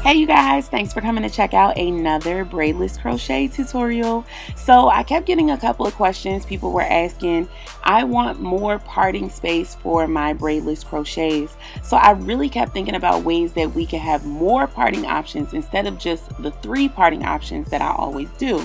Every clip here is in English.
Hey you guys, thanks for coming to check out another braidless crochet tutorial. So I kept getting a couple of questions. People were asking, I want more parting space for my braidless crochets. So I really kept thinking about ways that we could have more parting options instead of just the 3 parting options that I always do.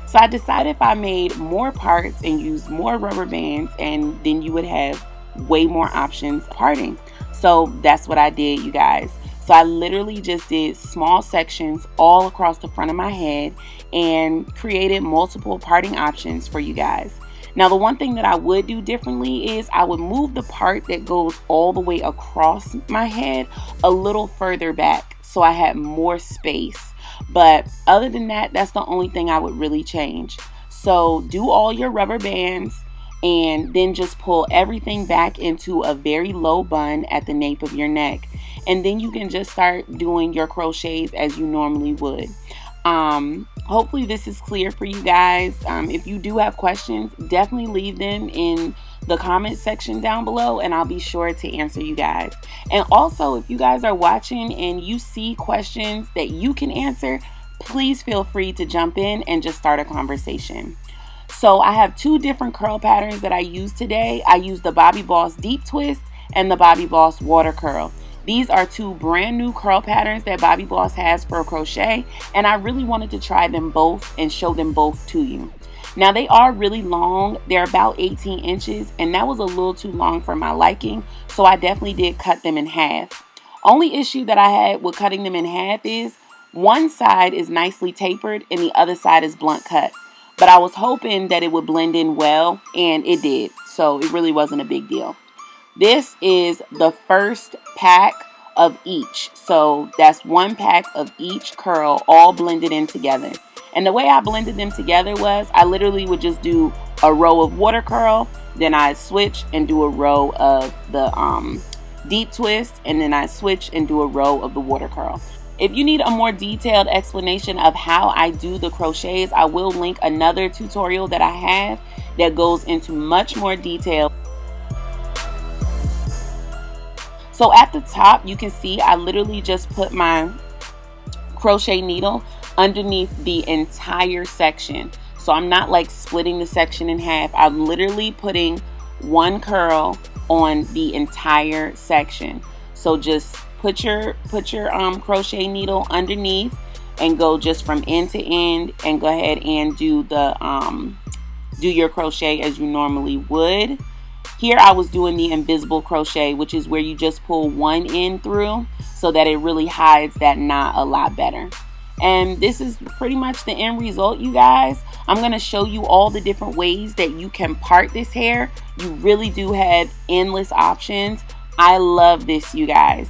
So I decided if I made more parts and used more rubber bands, and then you would have way more options parting. So that's what I did, you guys. So I literally just did small sections all across the front of my head and created multiple parting options for you guys. Now the one thing that I would do differently is I would move the part that goes all the way across my head a little further back so I had more space. But other than that, that's the only thing I would really change. So do all your rubber bands and then just pull everything back into a very low bun at the nape of your neck. And then you can just start doing your crochets as you normally would. Hopefully this is clear for you guys. If you do have questions, definitely leave them in the comment section down below and I'll be sure to answer you guys. And also, if you guys are watching and you see questions that you can answer, please feel free to jump in and just start a conversation. So I have 2 different curl patterns that I use today. I use the Bobbi Boss Deep Twist and the Bobbi Boss Water Curl. These are 2 brand new curl patterns that Bobbi Boss has for crochet, and I really wanted to try them both and show them both to you. Now they are really long. They're about 18 inches, and that was a little too long for my liking, so I definitely did cut them in half. Only issue that I had with cutting them in half is one side is nicely tapered and the other side is blunt cut. But I was hoping that it would blend in well, and it did, so it really wasn't a big deal. This is the first pack of each. So that's 1 pack of each curl all blended in together. And the way I blended them together was I literally would just do a row of water curl, then I'd switch and do a row of the deep twist, and then I switch and do a row of the water curl. If you need a more detailed explanation of how I do the crochets, I will link another tutorial that I have that goes into much more detail. So at the top, you can see I literally just put my crochet needle underneath the entire section. So I'm not like splitting the section in half. I'm literally putting 1 curl on the entire section. So just put your crochet needle underneath and go just from end to end and go ahead and do the do your crochet as you normally would. Here I was doing the invisible crochet, which is where you just pull 1 end through so that it really hides that knot a lot better. And this is pretty much the end result, you guys. I'm going to show you all the different ways that you can part this hair. You really do have endless options. I love this, you guys.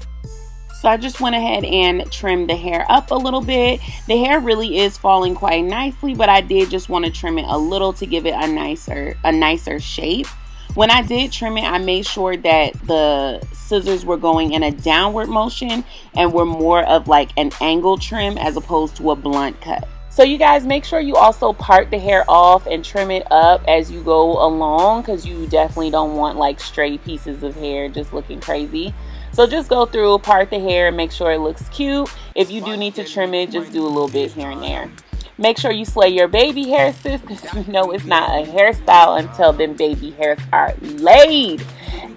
So I just went ahead and trimmed the hair up a little bit. The hair really is falling quite nicely, but I did just want to trim it a little to give it a nicer shape. When I did trim it, I made sure that the scissors were going in a downward motion and were more of like an angle trim as opposed to a blunt cut. So you guys, make sure you also part the hair off and trim it up as you go along, because you definitely don't want like stray pieces of hair just looking crazy. So just go through, part the hair, make sure it looks cute. If you do need to trim it, just do a little bit here and there. Make sure you slay your baby hair, sis, because you know it's not a hairstyle until them baby hairs are laid.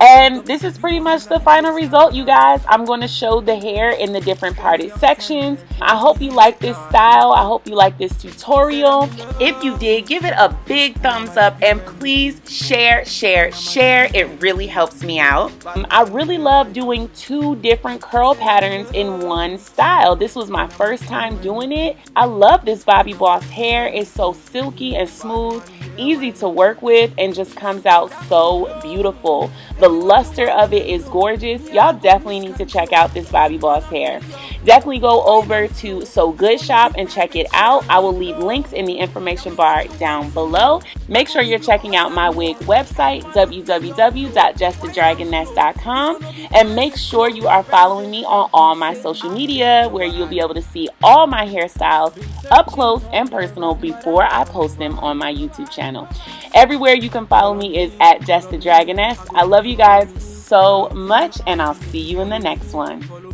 And this is pretty much the final result, you guys. I'm going to show the hair in the different parted sections. I hope you like this style. I hope you like this tutorial. If you did, give it a big thumbs up and please share. It really helps me out. I really love doing 2 different curl patterns in one style. This was my first time doing it. I love this Bobbi Boss hair. It's so silky and smooth, easy to work with, and just comes out so beautiful. The luster of it is gorgeous. Y'all definitely need to check out this Bobbi Boss hair. Definitely go over to So Good Shop and check it out. I will leave links in the information bar down below. Make sure you're checking out my wig website, www.JessTheDragoness.com, and make sure you are following me on all my social media, where you'll be able to see all my hairstyles up close and personal before I post them on my YouTube channel. Everywhere you can follow me is at JessTheDragoness. I love you guys so much, and I'll see you in the next one.